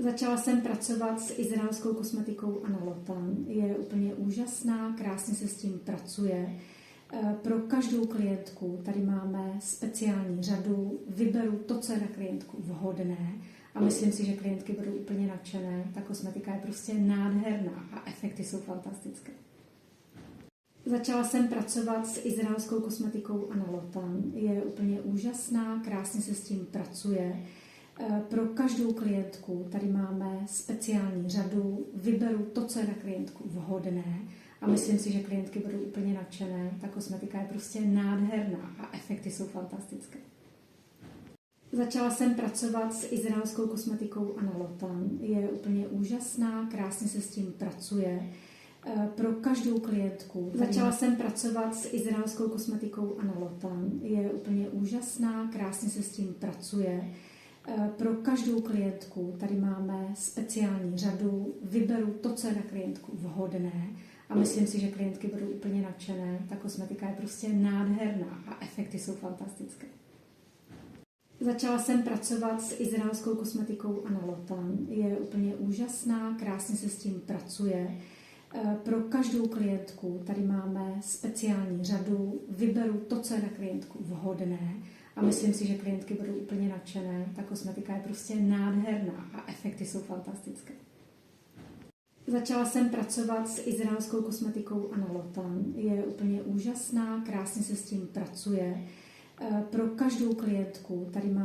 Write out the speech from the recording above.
Začala jsem pracovat s izraelskou kosmetikou Analotan. Je úplně úžasná, krásně se s tím pracuje. Pro každou klientku tady máme speciální řadu, vyberu to, co je na klientku vhodné a myslím si, že klientky budou úplně nadšené. Ta kosmetika je prostě nádherná a efekty jsou fantastické. Začala jsem pracovat s izraelskou kosmetikou Analotan. Je úplně úžasná, krásně se s tím pracuje. Pro každou klientku tady máme speciální řadu, vyberu to, co je na klientku vhodné a myslím si, že klientky budou úplně nadšené. Ta kosmetika je prostě nádherná a efekty jsou fantastické. Začala jsem pracovat s izraelskou kosmetikou Analotan. Je úplně úžasná, krásně se s tím pracuje. Pro každou klientku. Začala jsem pracovat s izraelskou kosmetikou Analotan. Je úplně úžasná, krásně se s tím pracuje. Pro každou klientku tady máme speciální řadu, vyberu to, co je na klientku vhodné a myslím si, že klientky budou úplně nadšené. Ta kosmetika je prostě nádherná a efekty jsou fantastické. Začala jsem pracovat s izraelskou kosmetikou Analotan. Je úplně úžasná, krásně se s tím pracuje. Pro každou klientku tady máme speciální řadu, vyberu to, co je na klientku vhodné a myslím si, že klientky budou úplně nadšené. Ta kosmetika je prostě nádherná a efekty jsou fantastické. Začala jsem pracovat s izraelskou kosmetikou Analotan. Je úplně úžasná, krásně se s tím pracuje. Pro každou klientku tady máme